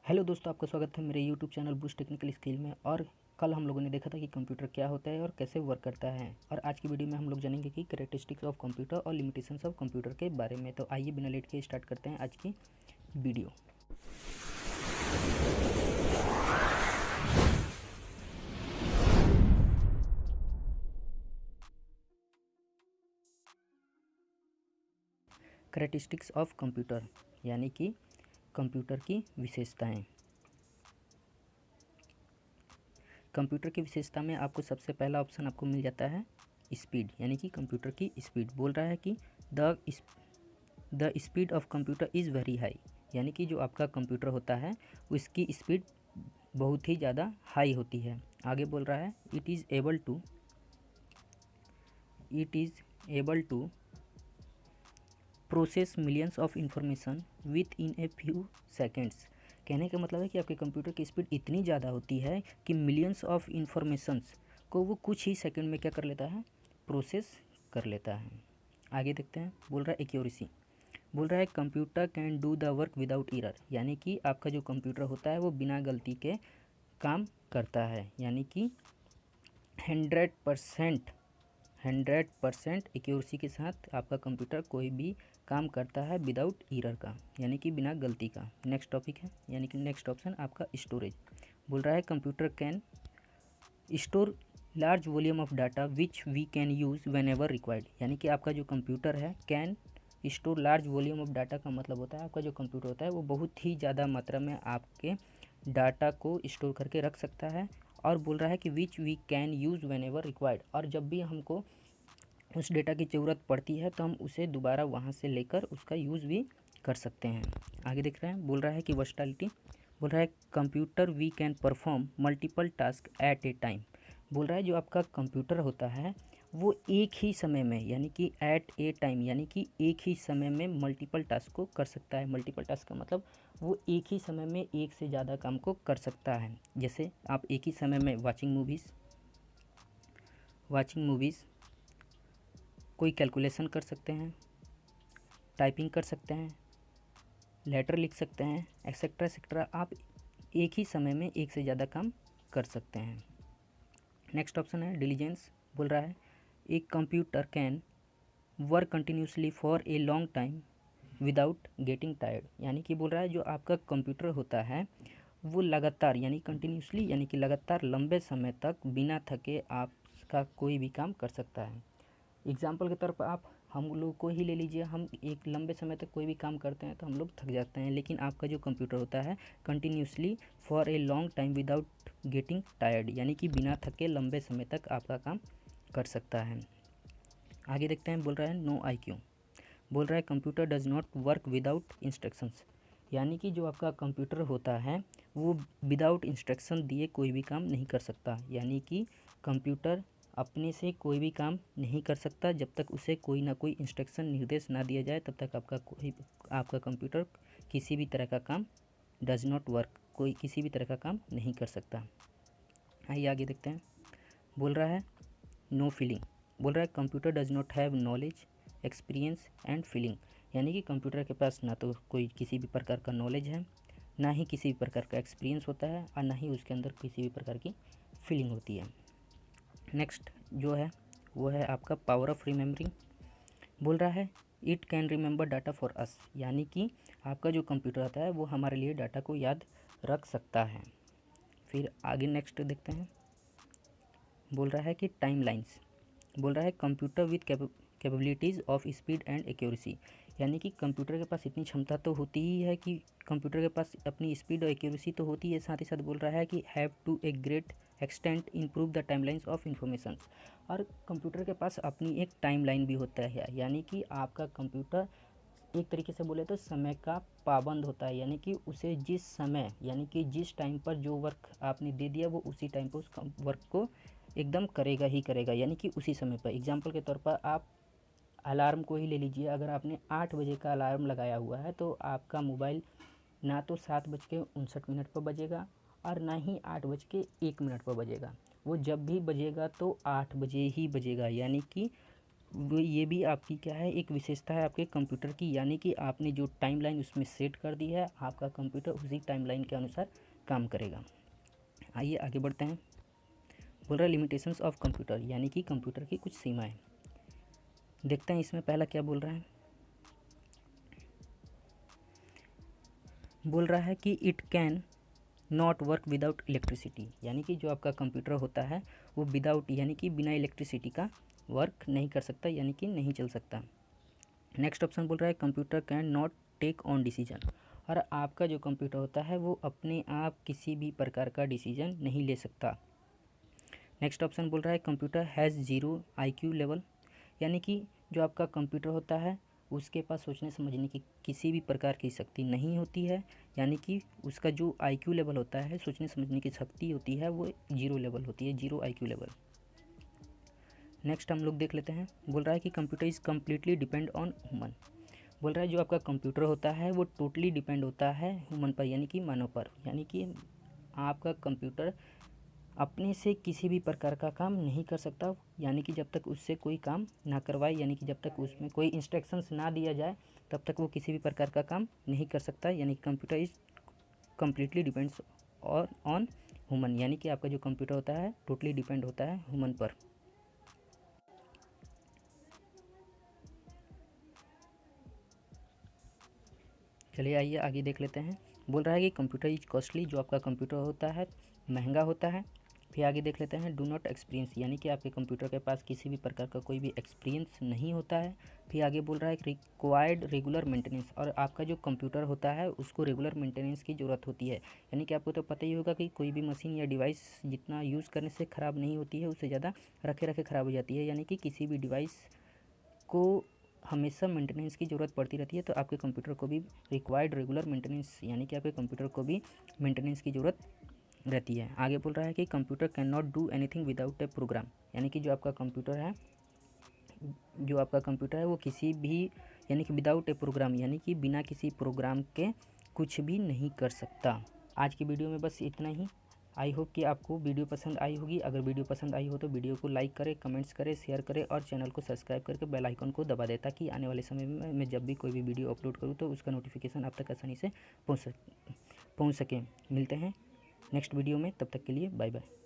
Hello दोस्तों, आपका स्वागत है मेरे YouTube channel boost technical skill में। और कल हम लोगों ने देखा था कि कंप्यूटर क्या होता है और कैसे वर्क करता है। और आज की वीडियो में हम लोग जानेंगे कि कैरेक्टरिस्टिक्स ऑफ कंप्यूटर और लिमिटेशंस ऑफ कंप्यूटर के बारे में। तो आइए बिना लेट के स्टार्ट करते हैं आज की वीडियो। कैरेक्टरिस्टिक्स ऑफ कंप्यूटर यानी कि कंप्यूटर की विशेषताएं। कंप्यूटर की विशेषता में आपको सबसे पहला ऑप्शन आपको मिल जाता है स्पीड, यानी कि कंप्यूटर की स्पीड। बोल रहा है कि the speed of computer is very high, यानी कि जो आपका कंप्यूटर होता है उसकी स्पीड बहुत ही ज़्यादा हाई होती है। आगे बोल रहा है it is able to process millions of information within a few seconds. कहने का मतलब है कि आपके कंप्यूटर की स्पीड इतनी ज़्यादा होती है कि मिलियंस ऑफ इंफॉर्मेशंस को वो कुछ ही सेकंड में क्या कर लेता है, प्रोसेस कर लेता है। आगे देखते हैं। बोल रहा है एक्यूरेसी। बोल रहा है computer can do the work without error, यानी कि आपका जो कंप्यूटर होता है वो बिना गलती के काम करता है, यानी कि 100% एक्यूरेसी के साथ आपका कंप्यूटर कोई भी काम करता है विदाउट एरर का, यानी कि बिना गलती का। नेक्स्ट टॉपिक है, यानी कि नेक्स्ट ऑप्शन आपका स्टोरेज। बोल रहा है computer can store large volume of data which we can use whenever required, यानी कि आपका जो कंप्यूटर है can store large volume of data का मतलब होता है आपका जो कंप्यूटर होता है वो बहुत ही ज़्यादा मात्रा में आपके डाटा को स्टोर करके रख सकता है। और बोल रहा है कि which we can use whenever required, और जब भी हमको उस डेटा की ज़रूरत पड़ती है तो हम उसे दोबारा वहाँ से लेकर उसका यूज़ भी कर सकते हैं। आगे देख रहे हैं। बोल रहा है कि वर्सटैलिटी। बोल रहा है computer we can perform multiple task at a time. बोल रहा है जो आपका कंप्यूटर होता है वो एक ही समय में, यानी कि एट ए टाइम, यानी कि एक ही समय में मल्टीपल टास्क को कर सकता है। मल्टीपल टास्क का मतलब वो एक ही समय में एक से ज़्यादा काम को कर सकता है। जैसे आप एक ही समय में वाचिंग मूवीज़, कोई कैलकुलेशन कर सकते हैं, टाइपिंग कर सकते हैं, लेटर लिख सकते हैं, एक्सेट्रा एक्सेट्रा। आप एक ही समय में एक से ज़्यादा काम कर सकते हैं। नेक्स्ट ऑप्शन है डिलीजेंस। बोल रहा है एक computer can work continuously for a long time without getting tired, यानी कि बोल रहा है जो आपका कंप्यूटर होता है वो लगातार, यानी कंटिन्यूसली, यानी कि लगातार लंबे समय तक बिना थके आपका कोई भी काम कर सकता है। एग्जाम्पल के तौर पर आप हम लोग को ही ले लीजिए, हम एक लंबे समय तक कोई भी काम करते हैं तो हम लोग थक जाते हैं, लेकिन आपका जो कंप्यूटर होता है continuously for a long time without getting tired, यानी कि बिना थके लंबे समय तक आपका काम कर सकता है। आगे देखते हैं। बोल रहा है नो IQ। बोल रहा है computer does not work without instructions, यानी कि जो आपका कंप्यूटर होता है वो विदाउट इंस्ट्रक्शन दिए कोई भी काम नहीं कर सकता, यानी कि कंप्यूटर अपने से कोई भी काम नहीं कर सकता जब तक उसे कोई ना कोई इंस्ट्रक्शन निर्देश ना दिया जाए, तब तक आपका कंप्यूटर किसी भी तरह का काम डज नॉट वर्क, कोई किसी भी तरह का काम नहीं कर सकता। आइए आगे देखते हैं। बोल रहा है नो फीलिंग। बोल रहा है computer does not have knowledge, experience and feeling, यानी कि कंप्यूटर के पास ना तो कोई किसी भी प्रकार का नॉलेज है, ना ही किसी भी प्रकार का एक्सपीरियंस होता है, और ना ही उसके अंदर किसी भी प्रकार की फीलिंग होती है। नेक्स्ट जो है वो है आपका पावर ऑफ रिमेम्बरिंग। बोल रहा है it can remember data for us, यानी कि आपका जो कंप्यूटर होता है वो हमारे लिए डाटा को याद रख सकता है। फिर आगे नेक्स्ट देखते हैं। बोल रहा है कि टाइम लाइन्स। बोल रहा है computer with capabilities of speed and accuracy, यानी कि कंप्यूटर के पास इतनी क्षमता तो होती ही है कि कंप्यूटर के पास अपनी स्पीड और एक्यूरेसी तो होती है, साथ ही साथ बोल रहा है कि have to a great extent improve the timelines of information, और कंप्यूटर के पास अपनी एक टाइमलाइन भी होता है, यानी कि आपका कंप्यूटर एक तरीके से बोले तो समय का पाबंद होता है, यानी कि उसे जिस समय, यानी कि जिस टाइम पर जो वर्क आपने दे दिया वो उसी टाइम पर उस वर्क को एकदम करेगा ही करेगा, यानी कि उसी समय पर। एग्जाम्पल के तौर पर आप अलार्म को ही ले लीजिए। अगर आपने 8 बजे का अलार्म लगाया हुआ है तो आपका मोबाइल ना तो 7:59 पर बजेगा और ना ही 8:01 पर बजेगा। वो जब भी बजेगा तो 8 बजे ही बजेगा, यानी कि वो ये भी आपकी क्या है, एक विशेषता है आपके कंप्यूटर की, यानी कि आपने जो टाइमलाइन उसमें सेट कर दी है, आपका कंप्यूटर उसी टाइमलाइन के अनुसार काम करेगा। आइए आगे बढ़ते हैं। बोल रहा है लिमिटेशंस ऑफ कंप्यूटर, यानी कि कंप्यूटर की कुछ सीमाएं। देखते हैं इसमें पहला क्या बोल रहा है। बोल रहा है कि it can not work without electricity, यानी कि जो आपका कंप्यूटर होता है वो विदाउट यानी कि बिना इलेक्ट्रिसिटी का वर्क नहीं कर सकता, यानी कि नहीं चल सकता। नेक्स्ट ऑप्शन बोल रहा है computer cannot take on decision, और आपका जो कंप्यूटर होता है वो अपने आप किसी भी प्रकार का डिसीजन नहीं ले सकता। नेक्स्ट ऑप्शन बोल रहा है computer has zero IQ level, यानी कि जो आपका कंप्यूटर होता है उसके पास सोचने समझने की किसी भी प्रकार की शक्ति नहीं होती है, यानी कि उसका जो IQ लेवल होता है, सोचने समझने की शक्ति होती है, वो 0 लेवल होती है, 0 IQ लेवल। नेक्स्ट हम लोग देख लेते हैं। बोल रहा है कि computer is completely depend on human. बोल रहा है जो आपका कंप्यूटर होता है वो टोटली डिपेंड होता है ह्यूमन पर, यानी कि मानव पर, यानी कि आपका कंप्यूटर अपने से किसी भी प्रकार का काम नहीं कर सकता, यानी कि जब तक उससे कोई काम ना करवाए, यानी कि जब तक उसमें कोई इंस्ट्रक्शंस ना दिया जाए तब तक वो किसी भी प्रकार का काम नहीं कर सकता, यानी कि computer is completely depends on human, यानी कि आपका जो कंप्यूटर होता है टोटली डिपेंड होता है ह्यूमन पर। चलिए आइए आगे देख लेते हैं। बोल रहा है कि कंप्यूटर इज कॉस्टली, जो आपका कंप्यूटर होता है महंगा होता है। फिर आगे देख लेते हैं डू नॉट एक्सपीरियंस, यानी कि आपके कंप्यूटर के पास किसी भी प्रकार का कोई भी एक्सपीरियंस नहीं होता है। फिर आगे बोल रहा है रिक्वायर्ड रेगुलर मेंटेनेंस, और आपका जो कंप्यूटर होता है उसको रेगुलर मेंटेनेंस की ज़रूरत होती है, यानी कि आपको तो पता ही होगा कि कोई भी मशीन या डिवाइस जितना यूज़ करने से ख़राब नहीं होती है, उससे ज़्यादा रखे रखे ख़राब हो जाती है, यानी कि किसी भी डिवाइस को हमेशा मेंटेनेंस की ज़रूरत पड़ती रहती है। तो आपके कंप्यूटर को भी रिक्वायर्ड रेगुलर मेंटेनेंस, यानी कि आपके कंप्यूटर को भी मेंटेनेंस की ज़रूरत रहती है। आगे बोल रहा है कि computer cannot do anything without a program, यानी कि जो आपका कंप्यूटर है वो किसी भी यानी कि विदाउट ए प्रोग्राम, यानी कि बिना किसी प्रोग्राम के कुछ भी नहीं कर सकता। आज की वीडियो में बस इतना ही। आई होप कि आपको वीडियो पसंद आई होगी। अगर वीडियो पसंद आई हो तो वीडियो को लाइक करें, कमेंट्स करें, शेयर करें और चैनल को सब्सक्राइब करके बेल आइकन को दबा दें, ताकि आने वाले समय में मैं जब भी कोई भी वीडियो अपलोड करूँ तो उसका नोटिफिकेशन आप तक आसानी से पहुँच सके। मिलते हैं नेक्स्ट वीडियो में, तब तक के लिए बाय बाय।